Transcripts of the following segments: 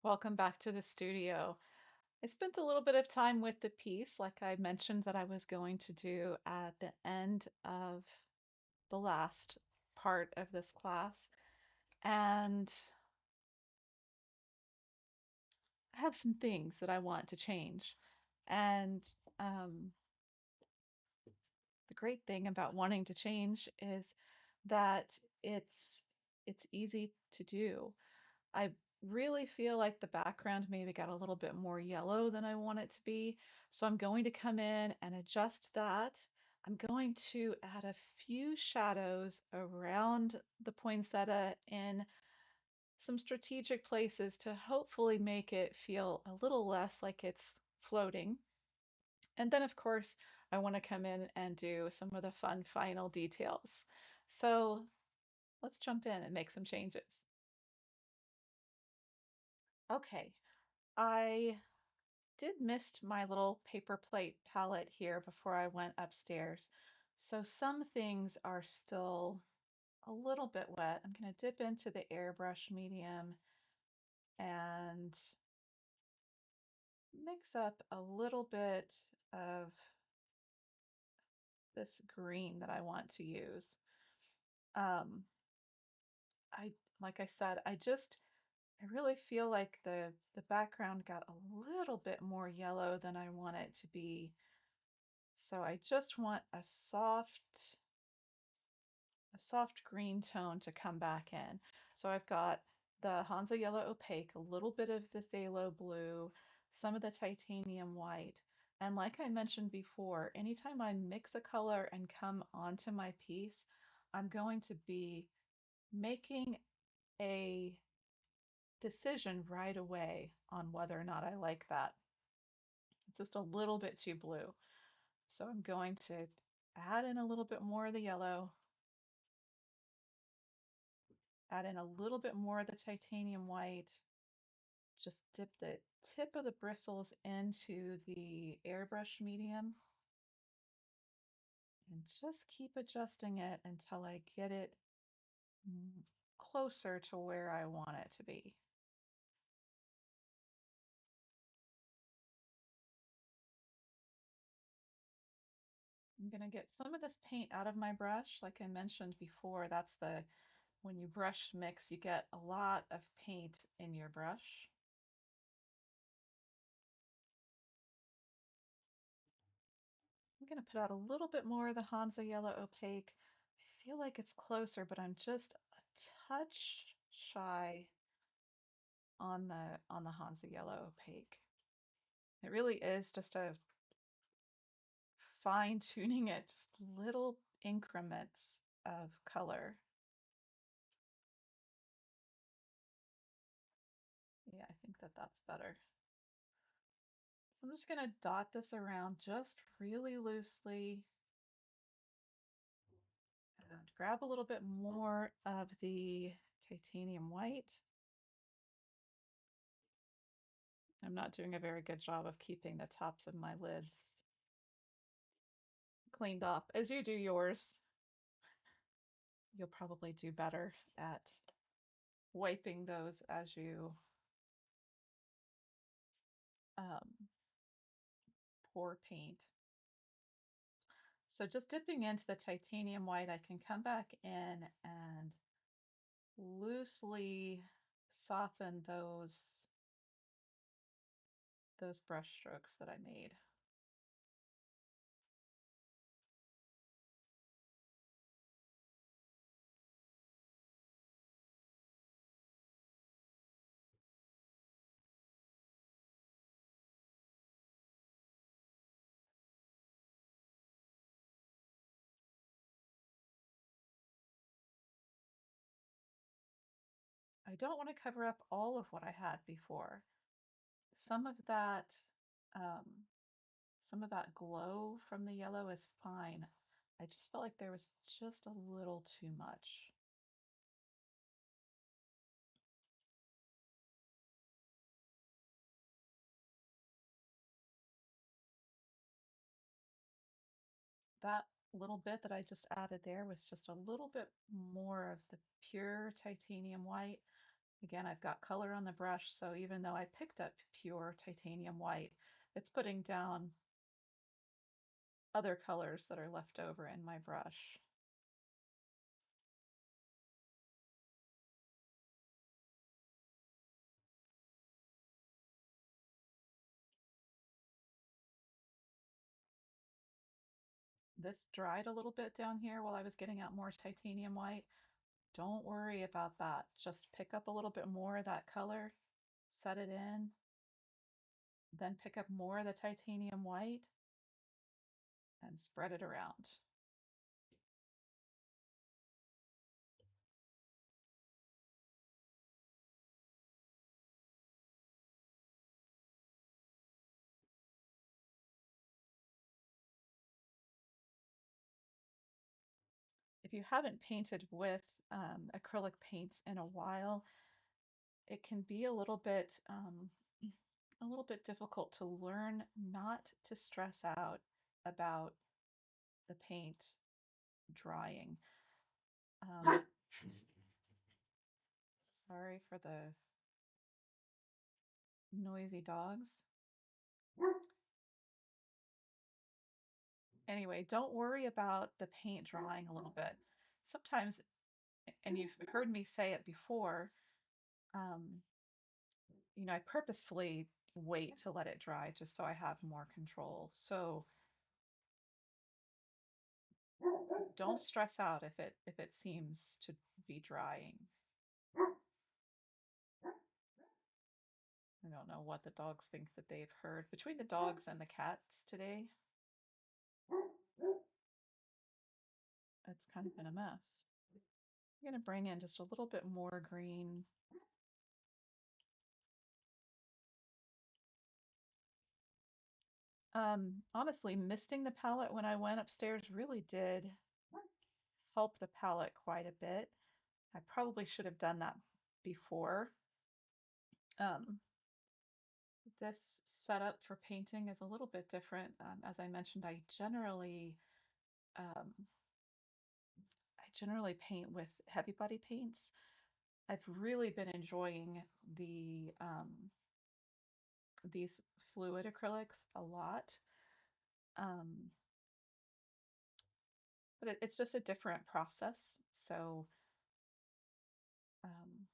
Welcome back to the studio. I spent a little bit of time with the piece, like I mentioned that I was going to do at the end of the last part of this class. And I have some things that I want to change. And um, the great thing about wanting to change is that it's it's easy to do. I really feel like the background maybe got a little bit more yellow than I want it to be. So I'm going to come in and adjust that. I'm going to add a few shadows around the poinsettia in some strategic places to hopefully make it feel a little less like it's floating. And then, of course, I want to come in and do some of the fun final details. So let's jump in and make some changes. Okay, I did mist my little paper plate palette here before I went upstairs. So some things are still a little bit wet. I'm going to dip into the airbrush medium and mix up a little bit of this green that I want to use. Um, I, like I said, I really feel like the background got a little bit more yellow than I want it to be. So I just want a soft green tone to come back in. So I've got the Hansa Yellow Opaque, a little bit of the Phthalo Blue, some of the Titanium White. And like I mentioned before, anytime I mix a color and come onto my piece, I'm going to be making a decision right away on whether or not I like that. It's just a little bit too blue. So I'm going to add in a little bit more of the yellow, add in a little bit more of the titanium white, just dip the tip of the bristles into the airbrush medium and just keep adjusting it until I get it closer to where I want it to be. I'm going to get some of this paint out of my brush. Like I mentioned before, that's when you brush mix, you get a lot of paint in your brush. I'm going to put out a little bit more of the Hansa Yellow Opaque. I feel like it's closer, but I'm just a touch shy on the Hansa Yellow Opaque. It really is just a fine tuning it, just little increments of color. Yeah, I think that that's better. So I'm just going to dot this around just really loosely and grab a little bit more of the titanium white. I'm not doing a very good job of keeping the tops of my lids cleaned off. As you do yours, you'll probably do better at wiping those as you um, pour paint. So just dipping into the titanium white, I can come back in and loosely soften those brush strokes that I made. I don't want to cover up all of what I had before. Some of that, um, some of that glow from the yellow is fine. I just felt like there was just a little too much. That little bit that I just added there was just a little bit more of the pure titanium white. Again, I've got color on the brush, so even though I picked up pure titanium white, it's putting down other colors that are left over in my brush. This dried a little bit down here while I was getting out more titanium white. Don't worry about that. Just pick up a little bit more of that color, set it in, then pick up more of the titanium white and spread it around. If you haven't painted with acrylic paints in a while, it can be a little bit difficult to learn not to stress out about the paint drying. Um, Sorry for the noisy dogs. Anyway, don't worry about the paint drying a little bit. Sometimes, and you've heard me say it before, um, I purposefully wait to let it dry just so I have more control. So don't stress out if it seems to be drying. I don't know what the dogs think that they've heard. Between the dogs and the cats today, it's kind of been a mess. I'm going to bring in just a little bit more green. Honestly, misting the palette when I went upstairs really did help the palette quite a bit. I probably should have done that before. Um, this setup for painting is a little bit different. As I mentioned, um, I generally paint with heavy body paints. I've really been enjoying these fluid acrylics a lot. Um, but it's just a different process. So um,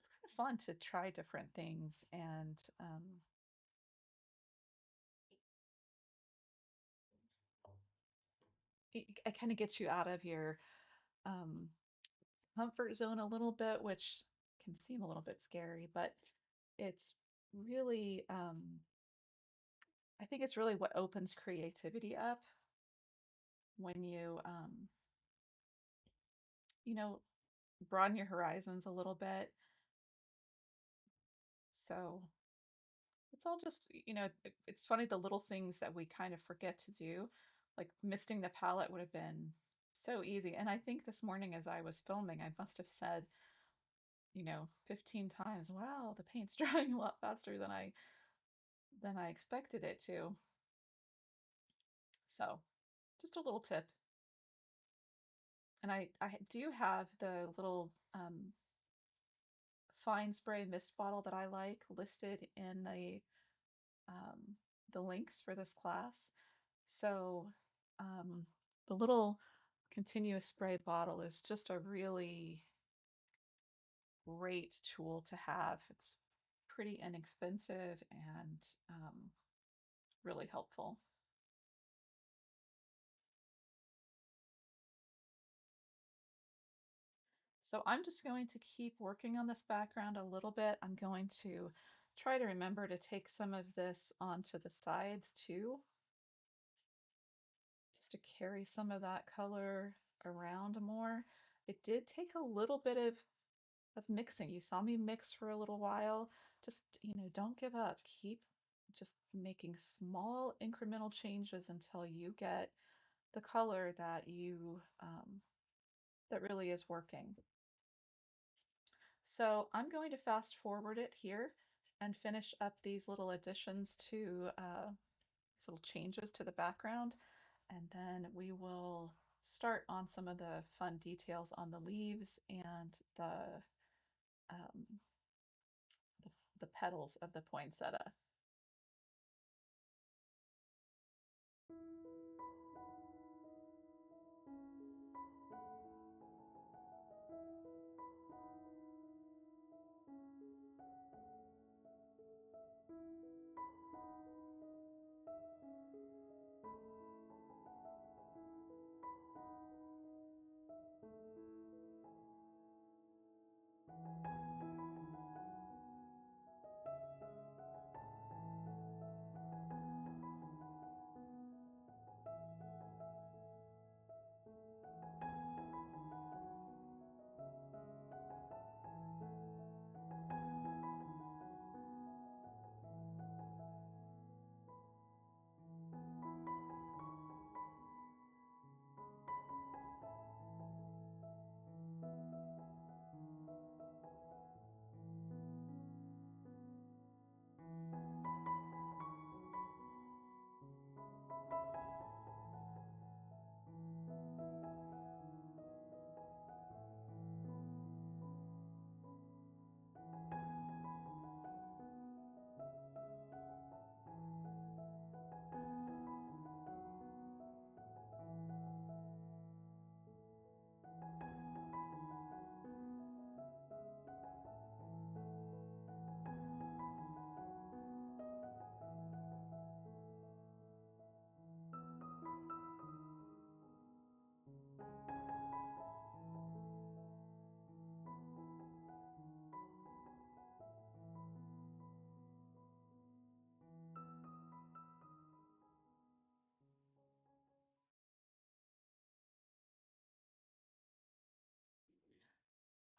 it's kind of fun to try different things and it kind of gets you out of your um, comfort zone a little bit, which can seem a little bit scary, but it's really, I think it's really what opens creativity up when you know, broaden your horizons a little bit. So it's all just, it's funny the little things that we kind of forget to do, like misting the palette would have been so easy. And I think this morning as I was filming, I must have said, 15 times, wow, the paint's drying a lot faster than I expected it to. So just a little tip. And I do have the little fine spray mist bottle that I like listed in the links for this class. So the little continuous spray bottle is just a really great tool to have. It's pretty inexpensive and really helpful. So I'm just going to keep working on this background a little bit. I'm going to try to remember to take some of this onto the sides too, just to carry some of that color around more. It did take a little bit of mixing. You saw me mix for a little while. Just, don't give up. Keep just making small incremental changes until you get the color that really is working. So I'm going to fast forward it here and finish up these little additions to these little changes to the background. And then we will start on some of the fun details on the leaves and um, the, the petals of the poinsettia.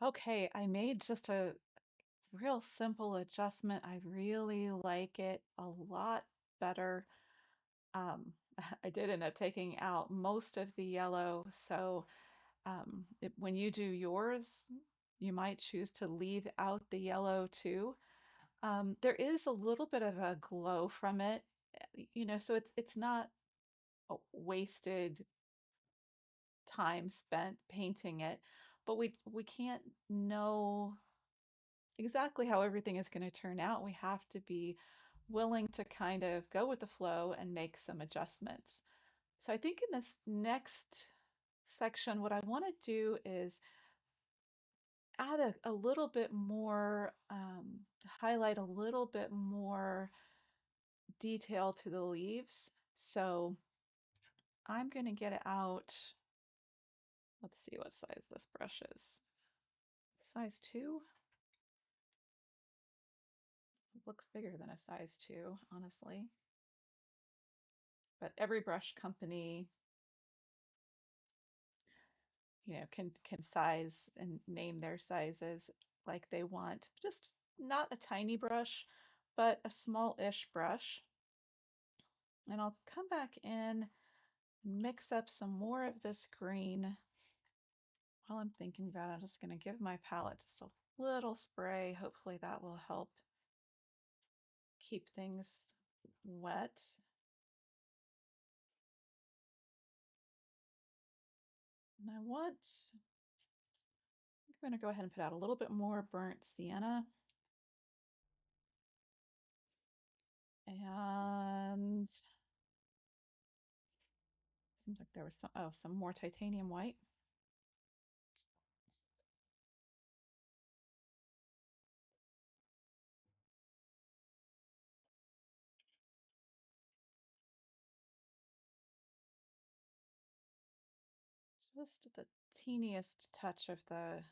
Okay, I made just a real simple adjustment. I really like it a lot better. Um, I did end up taking out most of the yellow, so when you do yours, you might choose to leave out the yellow too. There is a little bit of a glow from it, so it's not a wasted time spent painting it, but we can't know exactly how everything is going to turn out. We have to be willing to kind of go with the flow and make some adjustments. So I think in this next section, what I want to do is add a little bit more, highlight a little bit more detail to the leaves. So I'm going to get out, let's see what size this brush is. Size 2? It looks bigger than a size 2, honestly. But every brush company, can size and name their sizes like they want. Just not a tiny brush, but a small-ish brush. And I'll come back in, mix up some more of this green. While I'm thinking about it, I'm just going to give my palette just a little spray. Hopefully that will help keep things wet. And I'm going to go ahead and put out a little bit more burnt sienna. And seems like there was some more titanium white. Just the teeniest touch of the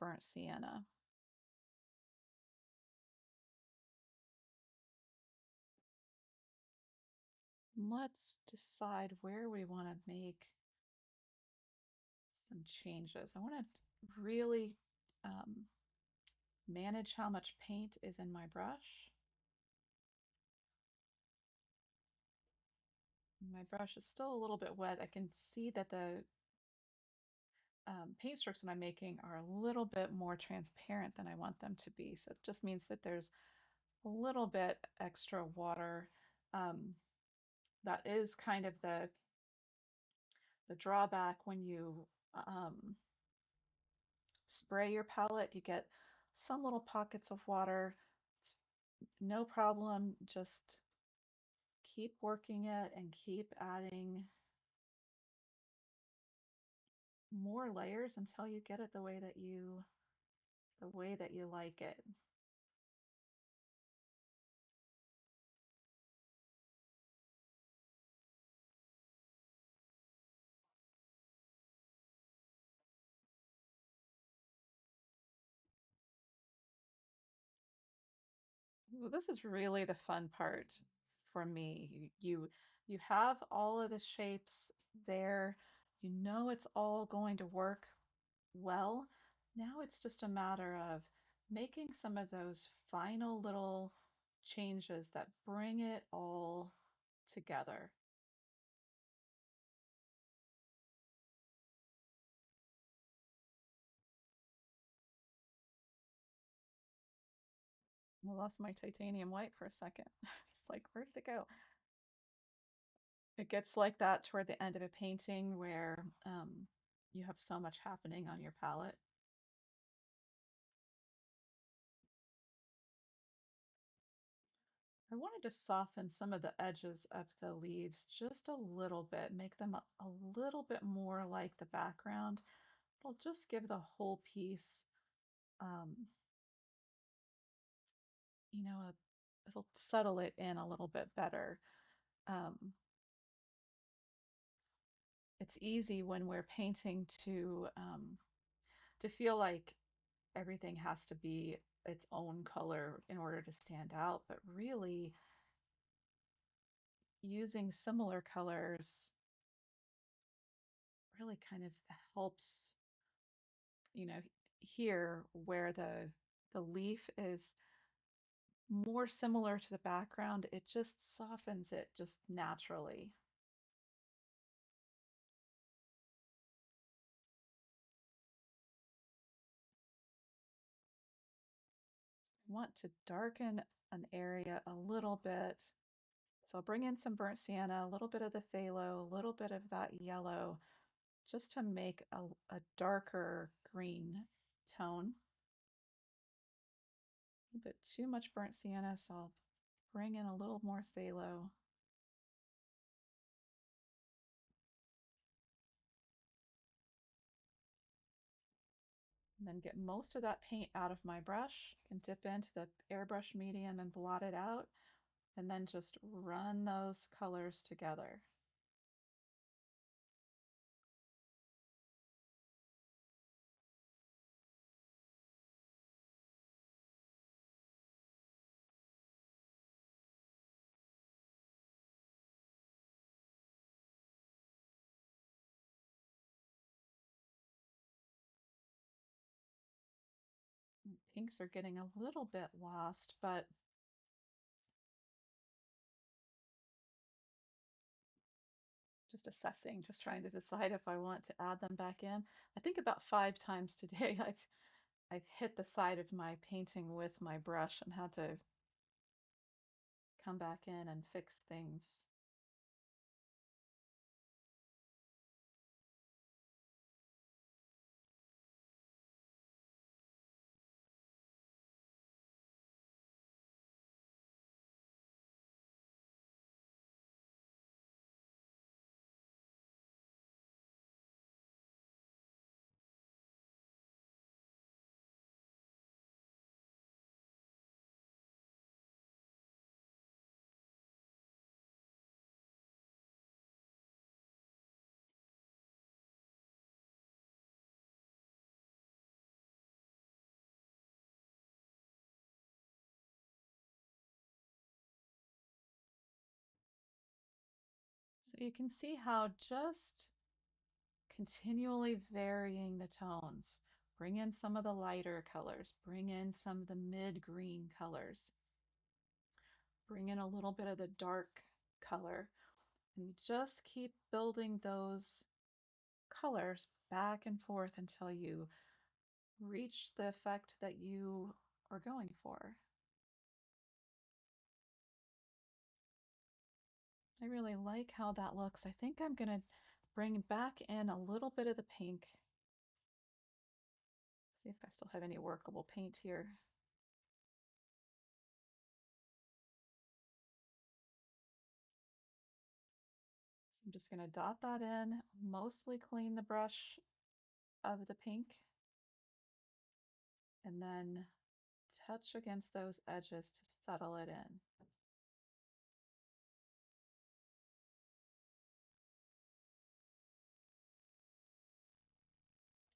burnt sienna. Let's decide where we want to make some changes. I want to really manage how much paint is in my brush. My brush is still a little bit wet. I can see that the paint strokes that I'm making are a little bit more transparent than I want them to be. So it just means that there's a little bit extra water. Um, that is kind of the drawback when you spray your palette, you get some little pockets of water. It's no problem. Just keep working it and keep adding more layers until you get it the way that you like it. Well, this is really the fun part for me. You have all of the shapes there. You know it's all going to work well. Now it's just a matter of making some of those final little changes that bring it all together. I lost my titanium white for a second. It's like, where did it go? It gets like that toward the end of a painting where you have so much happening on your palette. I wanted to soften some of the edges of the leaves just a little bit, make them a little bit more like the background. It'll just give the whole piece, um, it'll settle it in a little bit better. Um, it's easy when we're painting to feel like everything has to be its own color in order to stand out, but really using similar colors really kind of helps, you know, here where the leaf is more similar to the background, it just softens it just naturally. I want to darken an area a little bit. So I'll bring in some burnt sienna, a little bit of the phthalo, a little bit of that yellow, just to make a darker green tone. A bit too much burnt sienna, so I'll bring in a little more phthalo. And then get most of that paint out of my brush and dip into the airbrush medium and blot it out, and then just run those colors together. Pinks are getting a little bit lost, but just assessing, just trying to decide if I want to add them back in. I think about 5 times today I've hit the side of my painting with my brush and had to come back in and fix things. So you can see how just continually varying the tones. Bring in some of the lighter colors, bring in some of the mid-green colors, bring in a little bit of the dark color, and you just keep building those colors back and forth until you reach the effect that you are going for. I really like how that looks. I think I'm going to bring back in a little bit of the pink. See if I still have any workable paint here. So I'm just going to dot that in, mostly clean the brush of the pink, and then touch against those edges to settle it in.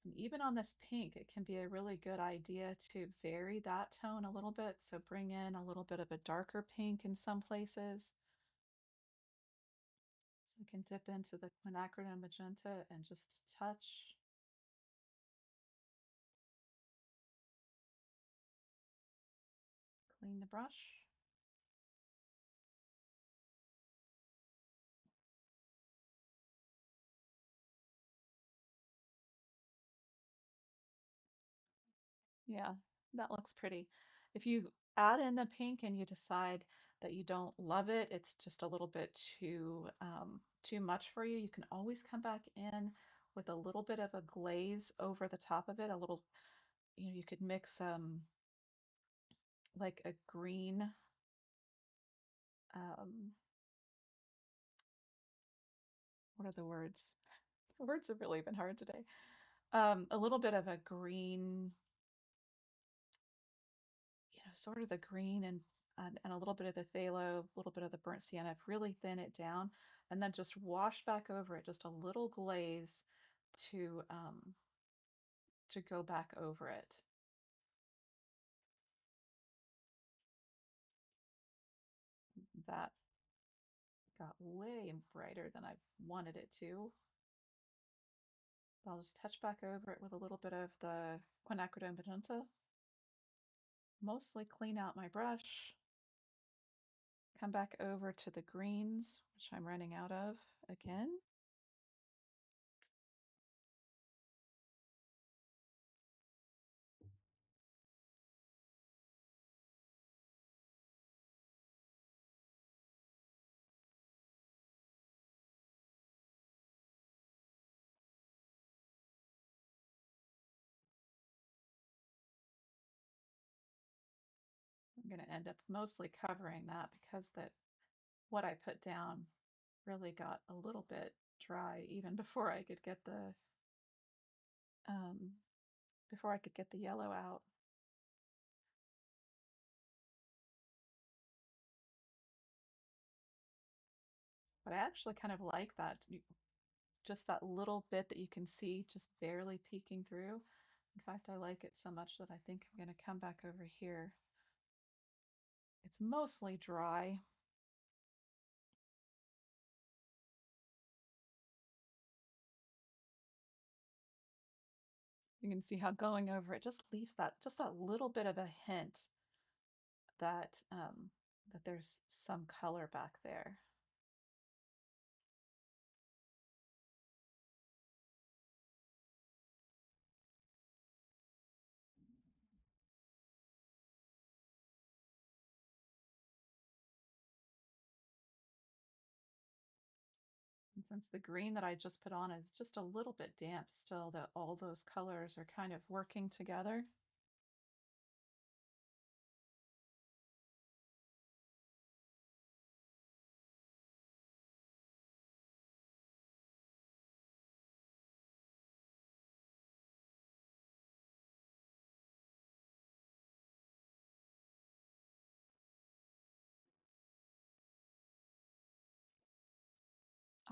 And even on this pink, it can be a really good idea to vary that tone a little bit. So bring in a little bit of a darker pink in some places. So we can dip into the quinacridone magenta and just touch. Clean the brush. Yeah, that looks pretty. If you add in the pink and you decide that you don't love it, it's just a little bit too much for you, you can always come back in with a little bit of a glaze over the top of it. A little, you could mix like a green um, what are the words? The words have really been hard today. A little bit of a green, sort of the green and a little bit of the phthalo, a little bit of the burnt sienna, really thin it down, and then just wash back over it, just a little glaze to go back over it. That got way brighter than I wanted it to. I'll just touch back over it with a little bit of the quinacridone magenta. Mostly clean out my brush. Come back over to the greens, which I'm running out of again. I'm going to end up mostly covering that because what I put down really got a little bit dry even um, before I could get the yellow out. But I actually kind of like that, just that little bit that you can see just barely peeking through. In fact, I like it so much that I think I'm going to come back over here. It's mostly dry. You can see how going over it just leaves just that little bit of a hint that there's some color back there. And since the green that I just put on is just a little bit damp still, that all those colors are kind of working together.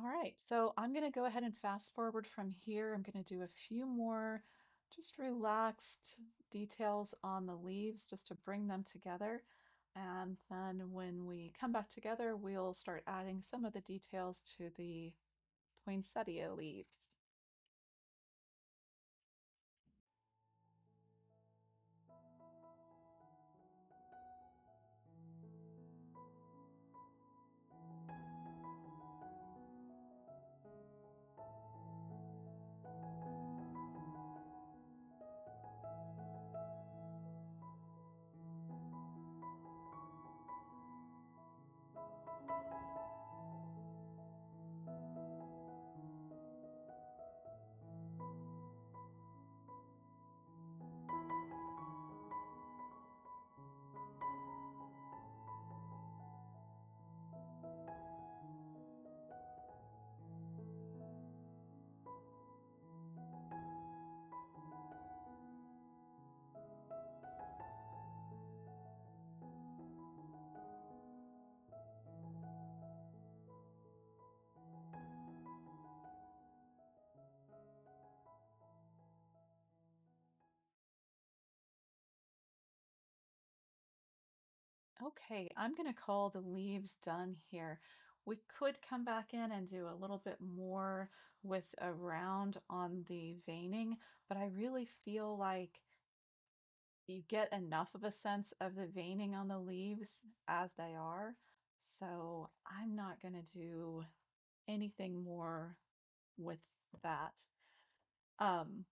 All right, so I'm going to go ahead and fast forward from here. I'm going to do a few more just relaxed details on the leaves just to bring them together. And then when we come back together, we'll start adding some of the details to the poinsettia leaves. Okay, I'm going to call the leaves done here. We could come back in and do a little bit more with a round on the veining, but I really feel like you get enough of a sense of the veining on the leaves as they are. So I'm not going to do anything more with that. Um,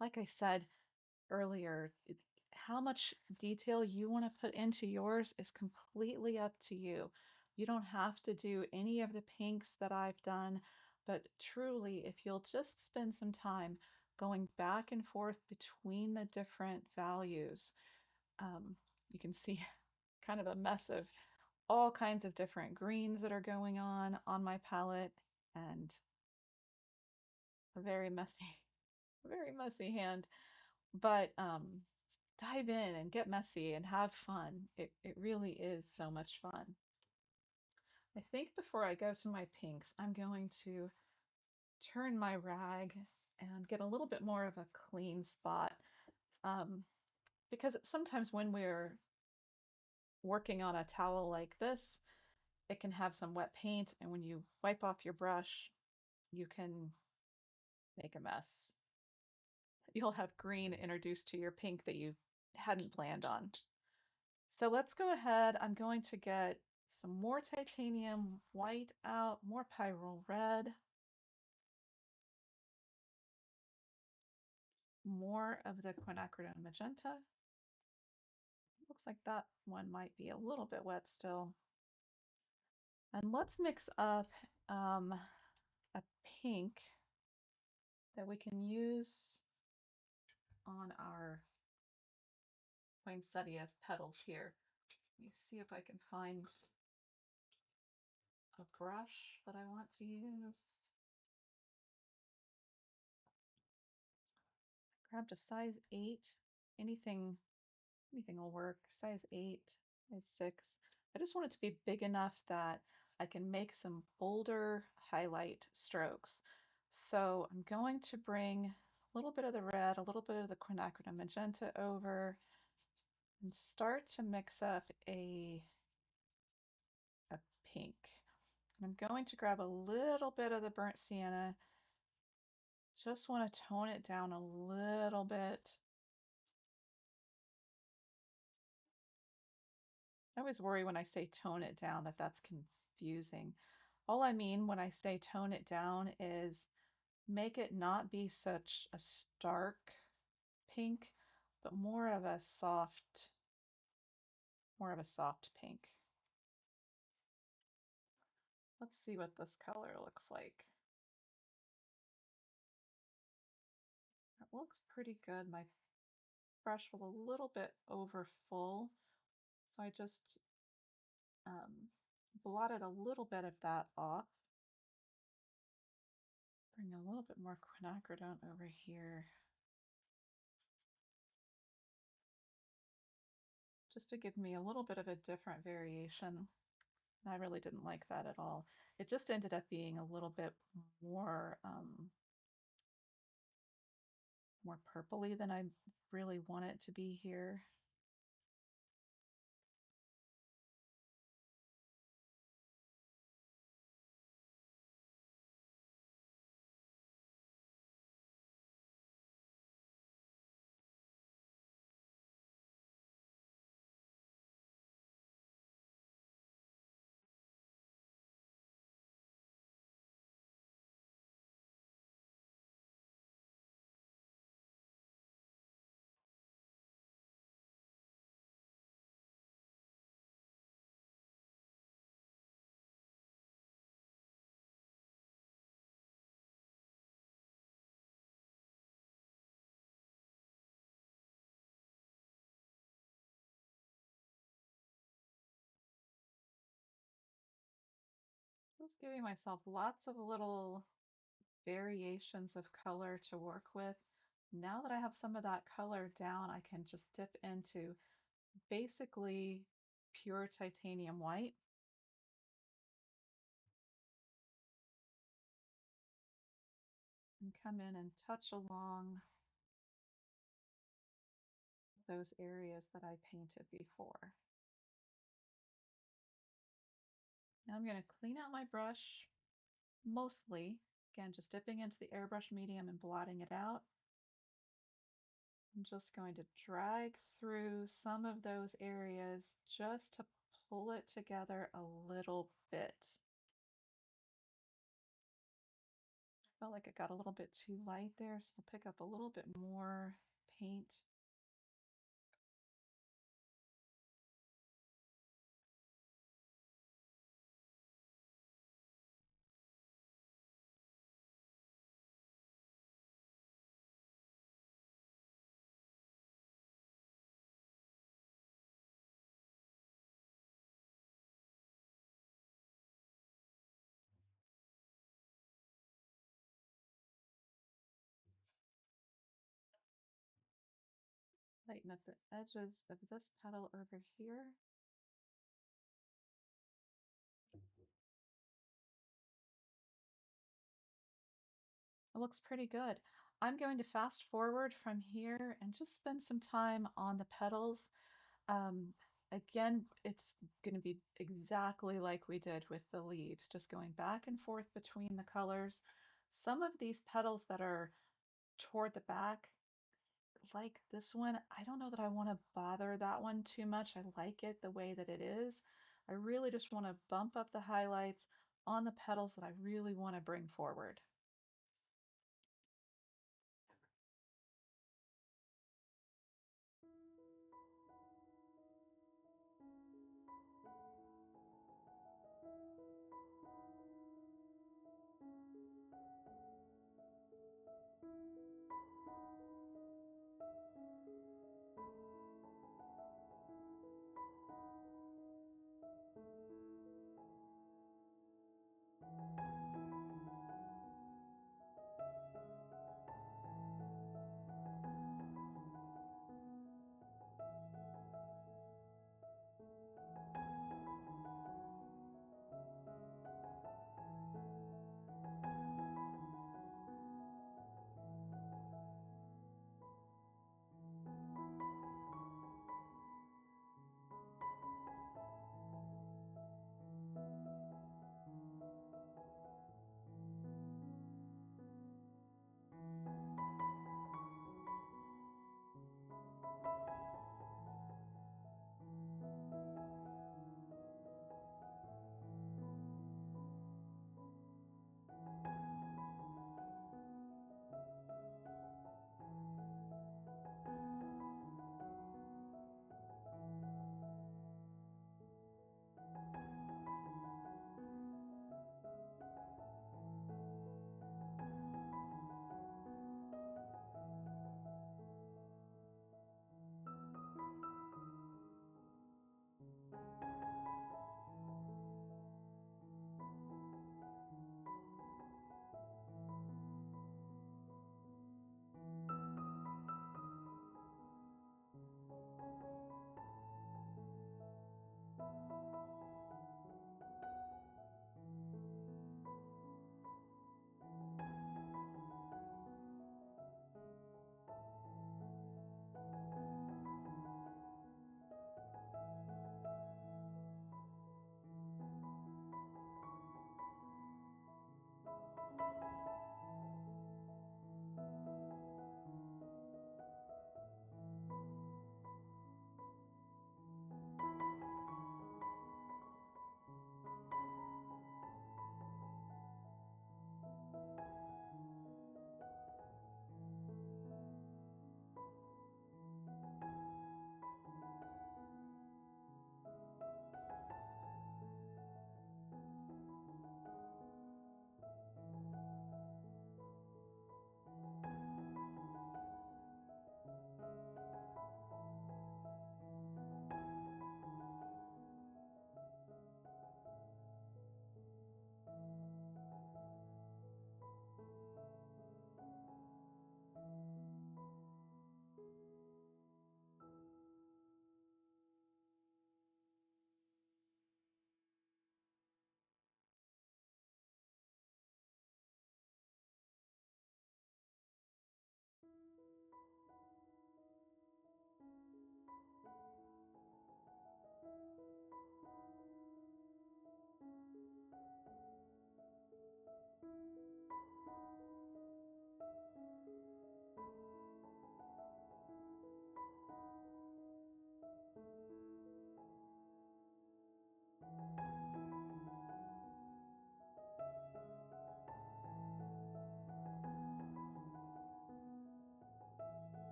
like I said earlier, how much detail you want to put into yours is completely up to you. You don't have to do any of the pinks that I've done, but truly, if you'll just spend some time going back and forth between the different values, you can see kind of a mess of all kinds of different greens that are going on my palette and a very messy, very messy hand. But dive in and get messy and have fun. It really is so much fun. I think before I go to my pinks, I'm going to turn my rag and get a little bit more of a clean spot. Um, because sometimes when we're working on a towel like this, it can have some wet paint, and when you wipe off your brush, you can make a mess. You'll have green introduced to your pink that you hadn't planned on. So let's go ahead. I'm going to get some more titanium white out, more pyrrole red, more of the quinacridone magenta. Looks like that one might be a little bit wet still. And let's mix up a pink that we can use on our poinsettia petals here. Let me see if I can find a brush that I want to use. Grabbed a size 8. Anything Anything will work. Size 8, size 6. I just want it to be big enough that I can make some bolder highlight strokes. So I'm going to bring a little bit of the red, a little bit of the quinacridone magenta over and start to mix up a pink. And I'm going to grab a little bit of the burnt sienna. Just want to tone it down a little bit. I always worry when I say tone it down that that's confusing. All I mean when I say tone it down is make it not be such a stark pink, but more of a soft pink. Let's see what this color looks like. It looks pretty good. My brush was a little bit over full, so I just blotted a little bit of that off. Bring a little bit more quinacridone over here, just to give me a little bit of a different variation. I really didn't like that at all. It just ended up being a little bit more more purpley than I really want it to be here. Just giving myself lots of little variations of color to work with. Now that I have some of that color down, I can just dip into basically pure titanium white. And come in and touch along those areas that I painted before. Now I'm going to clean out my brush, mostly, again, just dipping into the airbrush medium and blotting it out. I'm just going to drag through some of those areas just to pull it together a little bit. Felt like it got a little bit too light there, so I'll pick up a little bit more paint. Lighten up the edges of this petal over here. It looks pretty good. I'm going to fast forward from here and just spend some time on the petals. Um, Again, it's going to be exactly like we did with the leaves, just going back and forth between the colors. Some of these petals that are toward the back, like this one, I don't know that I want to bother that one too much. I like it the way that it is. I really just want to bump up the highlights on the petals that I really want to bring forward.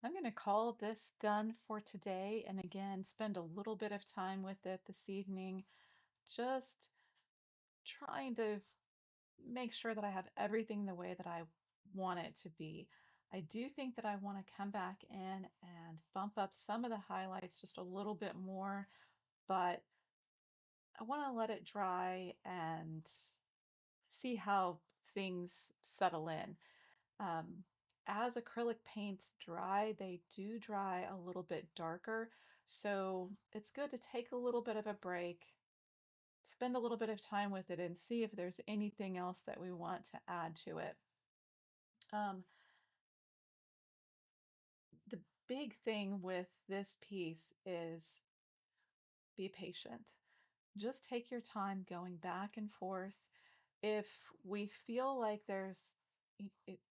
I'm going to call this done for today. And again, spend a little bit of time with it this evening, just trying to make sure that I have everything the way that I want it to be. I do think that I want to come back in and bump up some of the highlights just a little bit more, but I want to let it dry and see how things settle in. Um, as acrylic paints dry, they do dry a little bit darker. So it's good to take a little bit of a break, spend a little bit of time with it, and see if there's anything else that we want to add to it. Um, the big thing with this piece is be patient. Just take your time going back and forth. If we feel like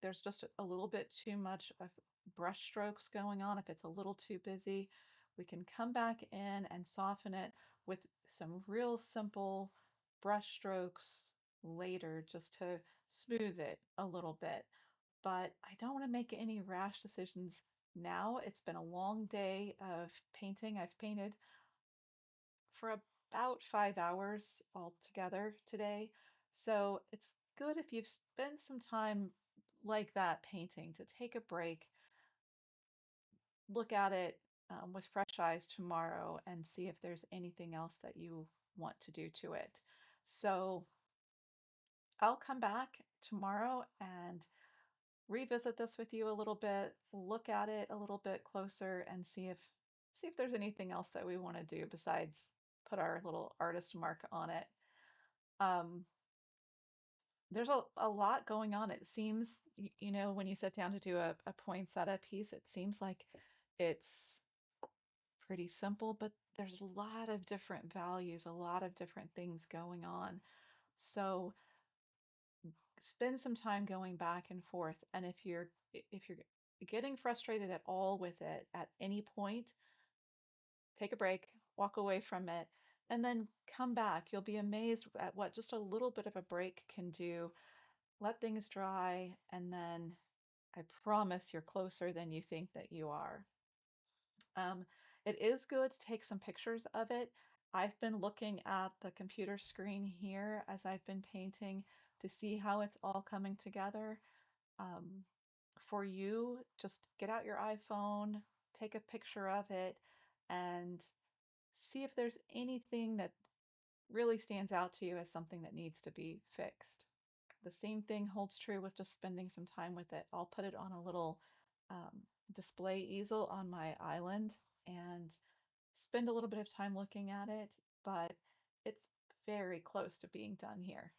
there's just a little bit too much of brush strokes going on, if it's a little too busy, we can come back in and soften it with some real simple brush strokes later just to smooth it a little bit. But I don't want to make any rash decisions now. It's been a long day of painting. I've painted for about 5 hours altogether today. So it's good if you've spent some time like that painting to take a break, look at it with fresh eyes tomorrow, and see if there's anything else that you want to do to it. So I'll come back tomorrow and revisit this with you a little bit, look at it a little bit closer, and see if there's anything else that we want to do besides put our little artist mark on it. Um, there's a lot going on. It seems, when you sit down to do a poinsettia piece, it seems like it's pretty simple, but there's a lot of different values, a lot of different things going on. So spend some time going back and forth. And if you're getting frustrated at all with it at any point, take a break, walk away from it, and then come back. You'll be amazed at what just a little bit of a break can do. Let things dry, and then I promise you're closer than you think that you are. Um, it is good to take some pictures of it. I've been looking at the computer screen here as I've been painting to see how it's all coming together. Um, for you, just get out your iPhone, take a picture of it, and see if there's anything that really stands out to you as something that needs to be fixed. The same thing holds true with just spending some time with it. I'll put it on a little um, display easel on my island and spend a little bit of time looking at it, but it's very close to being done here.